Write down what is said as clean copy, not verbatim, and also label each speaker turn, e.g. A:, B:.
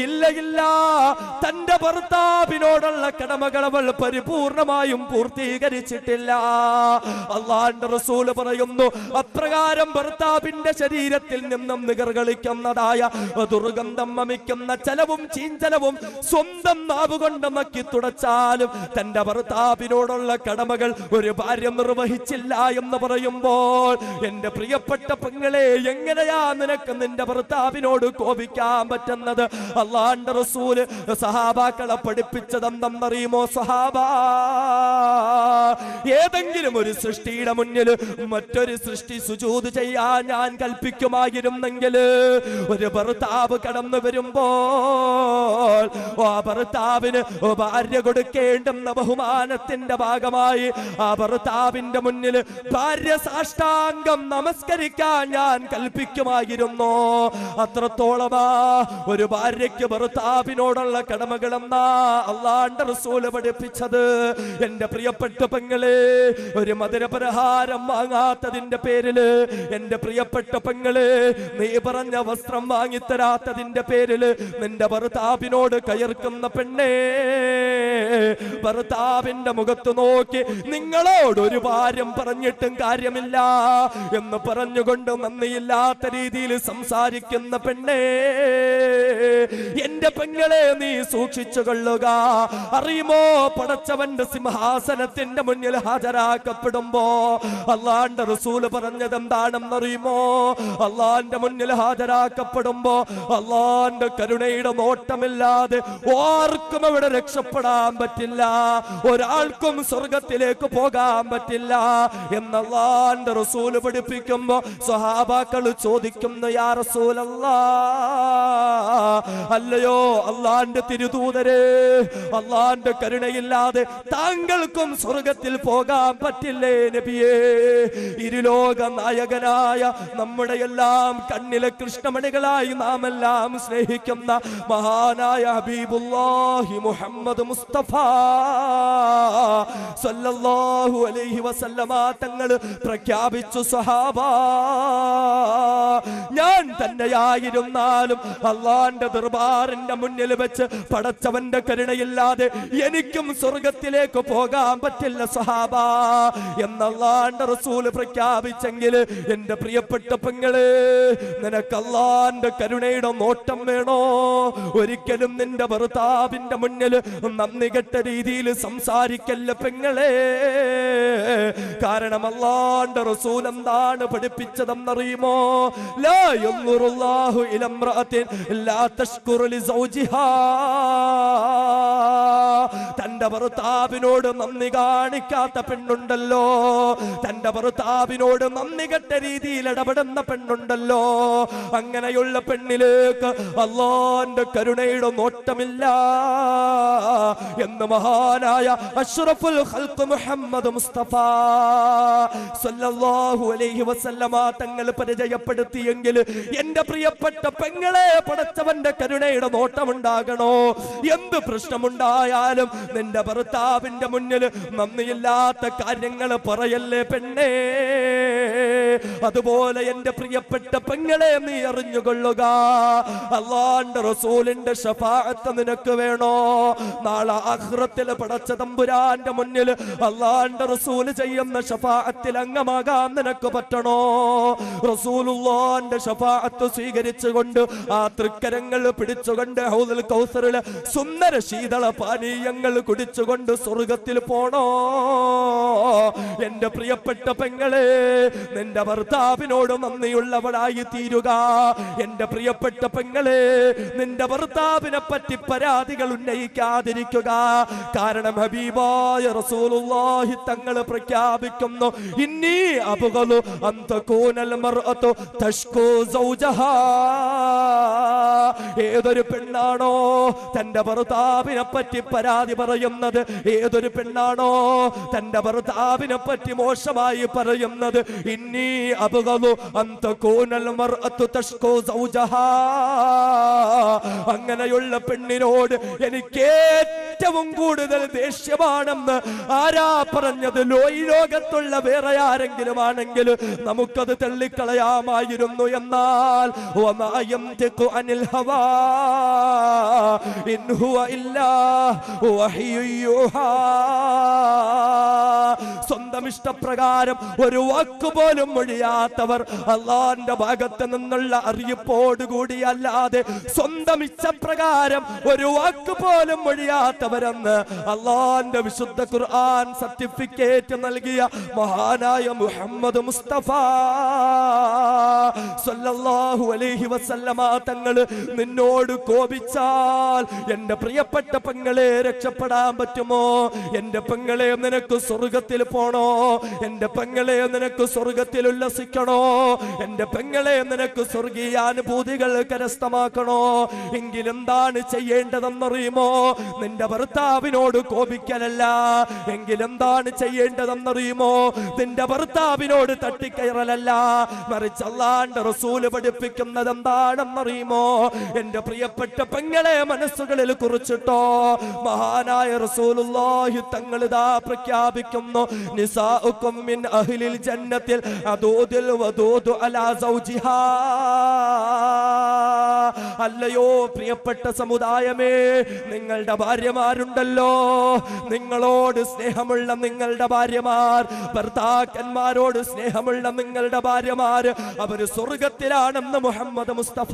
A: ഇല്ല തന്റെ ഭർത്താവിനോടുള്ള കടമകൾ അവൾ പരിപൂർണമായും പൂർത്തീകരിച്ചിട്ടില്ല. അല്ലാഹുവിന്റെ റസൂൽ പറയുന്നു, അപ്രകാരം ഭർത്താവിന്റെ ശരീരത്തിൽ നിന്നും നികർകളിക്കുന്നതായ ദുർഗന്ധം വമിക്കുന്ന ചലവും ചീഞ്ചലവും സ്വന്തം നാവുകൊണ്ട് നക്കി തുടച്ചാലും തന്റെ ഭർത്താവിനോടുള്ള കടമകൾ ഒരു ഭാര്യ നിർവഹിച്ചില്ല എന്ന് പറയുമ്പോൾ, എന്റെ പ്രിയപ്പെട്ട പെങ്ങളെ, എങ്ങനെയാ നിനക്ക് നിന്റെ ഭർത്താവിനോട് കോപിക്കാൻ പറ്റുന്നത്? അല്ലാഹുവിന്റെ റസൂൽ സഹാബാക്കളെ പഠിപ്പിച്ചതെന്തെന്നറിയുമോ? സഹാബ, ഏതെങ്കിലും ഒരു സൃഷ്ടിയുടെ മുന്നിൽ മറ്റൊരു സൃഷ്ടി സുജൂദ് ചെയ്യാൻ ഞാൻ കൽപ്പിക്കുമായിരുന്നെങ്കിൽ, ഒരു ഭർത്താവ് കടന്നു വരുമ്പോൾ ആ ഭർത്താവിന് ഭാര്യ കൊടുക്കേണ്ടുന്ന ബഹുമാനത്തിന്റെ ഭാഗമായി ആ ഭർത്താവിന്റെ മുന്നിൽ ഭാര്യ സാഷ്ടാംഗം നമസ്കരിക്കാൻ ഞാൻ കൽപ്പിക്കുമായിരുന്നു. അത്രത്തോളമാ ഒരു ഭാര്യയ്ക്ക് ഭർത്താവിനോടുള്ള കടമകളെന്നാ അല്ലാഹുവിന്റെ റസൂൽ പഠിപ്പിച്ചത്. എന്റെ പ്രിയപ്പെട്ട പെങ്ങളെ, ഒരു മധുരപലഹാരം വാങ്ങാത്തതിന്റെ പേരില്, എന്റെ പ്രിയപ്പെട്ട പെങ്ങളെ, നീ പറഞ്ഞ വസ്ത്രം വാങ്ങിത്തരാത്തതിന്റെ പേരില് നിന്റെ ഭർത്താവിനോട് കയർക്കുന്ന പെണ്ണേ, ഭർത്താവിന്റെ മുഖത്ത് നോക്കി നിങ്ങളോട് ഒരു ഭാര്യം പറഞ്ഞിട്ടും കാര്യമില്ല എന്ന് പറഞ്ഞുകൊണ്ട് നന്ദിയില്ലാത്ത രീതിയിൽ സംസാരിക്കുന്ന പെണ്ണേ, എന്റെ പെങ്ങളെ, നീ സൂക്ഷിച്ചു കൊള്ളുക. അറിയുമോ, പടച്ചവന്റെ സിംഹാസനത്തിന്റെ മുന്നിൽ ഹാജരാക്കപ്പെടുമ്പോ അല്ലാഹുവിന്റെ റസൂൽ പറഞ്ഞത് എന്താണെന്നറിയുമോ? അല്ലാഹുവിന്റെ മുന്നിൽ ഹാജരാക്കപ്പെടുമ്പോ അല്ലാഹുവിന്റെ കരുണയുടെ നോട്ടമില്ലാതെ ആർക്കും അവിടെ രക്ഷപ്പെടാൻ പറ്റില്ല, ഒരാൾക്കും സ്വർഗത്തിലേക്ക് പോകാൻ പറ്റില്ല എന്ന് അല്ലാഹുവിന്റെ റസൂൽ പഠിപ്പിക്കുമ്പോ സ്വഹാബാക്കൾ ചോദിക്കുന്നു, യാ റസൂലല്ലാഹ്, അല്ലയോ അല്ലാഹുവിന്റെ തിരുദൂതരെ, അല്ലാഹുവിന്റെ കരുണയില്ലാതെ താങ്കൾക്കും സ്വർഗത്തിൽ പോകാൻ പറ്റില്ലേ നബിയേ? ഇരുലോക നായകനായ നമ്മുടെ എല്ലാം കണ്ണിലെ കൃഷ്ണമണികളായി നാം എല്ലാം സ്നേഹിക്കുന്ന മഹാനായ ഹബീബുല്ലാഹി മുഹമ്മദ് മുസ്തഫ സല്ലല്ലാഹു അലൈഹി വസല്ലമ തങ്ങൾ പ്രഖ്യാപിച്ചു, സ്വഹാബാ, ഞാൻ തന്നെയായിരുന്നാലും അല്ലാഹുവിന്റെ ദർബാറിന്റെ മുന്നിൽ വെച്ച് പടച്ചവന്റെ കരുണയില്ലാതെ എനിക്കും സ്വർഗത്തിലേക്ക് പോകാൻ പറ്റില്ല സ്വഹാബാ എന്ന് അല്ലാഹുവിന്റെ റസൂൽ പ്രഖ്യാപിച്ചെങ്കിൽ, എന്റെ പ്രിയപ്പെട്ട പെങ്ങളെ, നിനക്ക് അല്ലാഹുവിന്റെ കരുണയുടെ നോട്ടം വേണോ? ഒരിക്കലും നിന്റെ ഭർത്താവിന്റെ മുന്നിൽ നന്ദി കെട്ട രീതിയിൽ സംസാരിക്കല്ല പെങ്ങളെ. കാരണം അല്ലാഹുവിന്റെ റസൂൽ എന്താണ് പഠിപ്പിച്ചതെന്നറിയുമോ? ലാ യൻദുറുല്ലാഹു ഇലാ ഇംറഅത്തിൻ ലാ തശ്കുറു ലിസൗജിഹാ. തന്റെ ഭർത്താവിനോട് നന്ദി കാണിക്കാത്ത പെണ്ണുണ്ടല്ലോ, തന്റെ ഭർത്താവിനോട് നന്ദി കെട്ട രീതിയിൽ ഇടപെടുന്ന പെണ്ണുണ്ടല്ലോ, അങ്ങനെയുള്ള പെണ്ണിലേക്ക് അല്ലാഹുവിന്റെ കരുണയുടെ നോട്ടമില്ല എന്ന് മഹാനായ അഷ്റഫുൽ ഖൽഖ് മുഹമ്മദ് മുസ്തഫ സല്ലല്ലാഹു അലൈഹി വസല്ലമ തങ്ങൾ പരിചയപ്പെടുത്തിയെങ്കിൽ, എന്റെ പ്രിയപ്പെട്ട പെങ്ങളെ, പടച്ചവന്റെ കരുണയുടെ നോട്ടമുണ്ടാകണോ? എന്ത് പ്രശ്നമുണ്ടായാലും നിന്റെ ഭർത്താവിന്റെ മുന്നിൽ നന്ദിയില്ലാത്ത കാര്യങ്ങൾ പറയല്ലേ പെണ്ണേ. അതുപോലെ എന്റെ പ്രിയപ്പെട്ട പെങ്ങളെ, നീ അറിഞ്ഞുകൊള്ളുക, അല്ലാഹുവിന്റെ റസൂലിന്റെ ശഫാഅത്ത് നിനക്ക് വേണോ? നാളെ ആഖിറത്തിൽ പടച്ച തമ്പുരാന്റെ മുന്നിൽ അല്ലാഹുവിന്റെ റസൂൽ ചെയ്യുന്ന ശഫാഅത്തിൽ അംഗമാകാൻ നിനക്ക് പറ്റണോ? റസൂലുള്ളാഹിന്റെ ശഫാഅത്ത് സ്വീകരിച്ചുകൊണ്ട് ആ തൃക്കരങ്ങൾ പിടിച്ചുകൊണ്ട് ഹൗദുൽ കൗസറിലെ സുന്ദര ശീതള പാനീയങ്ങൾ കുടിച്ചുകൊണ്ട് സ്വർഗത്തിൽ പോണോ? എന്റെ പ്രിയപ്പെട്ട പെങ്ങളെ, നിന്റെ ഭർത്താവിനോട് നന്ദിയുള്ളവളായി തീരുക. എന്റെ പ്രിയപ്പെട്ട പെങ്ങളെ, നിന്റെ ഭർത്താവിനെ പറ്റി പരാതികൾ ഉന്നയിക്കാതിരിക്കുക. കാരണം ഹബീബായ റസൂലുള്ളാഹി തങ്ങൾ പ്രഖ്യാപിക്കുന്നു, ഇന്നി അബ്ഗളു അൻ തകൂനൽ മർഅതു തശ്കു സൗജഹാ. ഏതൊരു പെണ്ണാണോ തന്റെ ഭർത്താവിനെ പറ്റി പരാതി പറയുന്നത്, ഏതൊരു പെണ്ണാണോ തന്റെ ഭർത്താവിനെ പറ്റി മോശമായി പറയുന്നത്, ഇന്നി അബ്ഗദു അൻ തകൂനൽ മർഅതു തഷ്കൂ സൗജഹാ. അങ്ങനെയുള്ള പെണ്ണിനോട് എനിക്ക് ഏറ്റവും കൂടുതൽ ദേഷ്യമാണെന്ന് ആരാ പറഞ്ഞത്? ഈ ലോകത്തുള്ള വേറെ ആരെങ്കിലും ആണെങ്കിൽ നമുക്കത് തള്ളിക്കളയാമായിരുന്നു. എന്നാൽ അനിൽ ഹവാ ഇൻ ഹുവ ഇല്ലാ വഹ്യു യൂഹാ. സ്വന്തം ഇഷ്ടപ്രകാരം ഒരു വാക്കുപോലും മൊഴിയാത്തവർ, അള്ളാന്റെ ഭാഗത്ത് നിന്നുള്ള അറിയിപ്പോടുകൂടി അല്ലാതെ സ്വന്തം ഇഷ്ടപ്രകാരം ഒരു വാക്ക് പോലും മൊഴിയാത്തവരെന്ന് അള്ളാന്റെ വിശുദ്ധ ഖുർആൻ സർട്ടിഫിക്കറ്റ് നൽകിയ മഹാനായ മുഹമ്മദ് മുസ്തഫ സല്ലല്ലാഹു അലൈഹി വസല്ലമ തങ്ങൾ നിന്നോട് കോപിച്ചാൽ എന്റെ പ്രിയപ്പെട്ട പെങ്ങളെ രക്ഷപ്പെടാൻ പറ്റുമോ? എന്റെ പെങ്ങളെ നിനക്ക് സ്വർഗത്തിൽ പോണോ? എന്റെ പെങ്ങളെ നിനക്ക് സ്വർഗത്തിൽ ഉല്ലസിക്കണോ? എന്റെ പെങ്ങളെ നിനക്ക് സ്വർഗീയാനുഭൂതികൾ കരസ്ഥമാക്കണോ? എങ്കിലെന്താണ് ചെയ്യേണ്ടതെന്നറിയുമോ? നിന്റെ ഭർത്താവിനോട് കോപിക്കലല്ല. എങ്കിലെന്താണ് ചെയ്യേണ്ടതെന്നറിയുമോ? നിന്റെ ഭർത്താവിനോട് തട്ടിക്കയറലല്ല. മറിച്ച് അല്ലാഹുവിന്റെ റസൂല് പഠിപ്പിക്കുന്നത് എന്താണെന്നറിയുമോ? എന്റെ പ്രിയപ്പെട്ട പെങ്ങളെ മനസ്സുകളിൽ കുറിച്ചിട്ടോ മഹാനായ റസൂലുള്ളാഹി തങ്ങൾ ഇതാ പ്രഖ്യാപിക്കുന്നു, നിസാഉകും മിൻ അഹ്ലിൽ ജന്നത്തിൽ അദൂദുൽ വദൂദു അലാ സൗജിഹാ. അല്ലയോ പ്രിയപ്പെട്ട സമുദായമേ, നിങ്ങളുടെ ഭാര്യമാരുണ്ടല്ലോ, നിങ്ങളോട് സ്നേഹമുള്ള നിങ്ങളുടെ ഭാര്യമാർ, ഭർത്താക്കന്മാരോട് സ്നേഹമുള്ള നിങ്ങളുടെ ഭാര്യമാർ, അവര് സ്വർഗത്തിലാണെന്ന് മുഹമ്മദ് മുസ്തഫ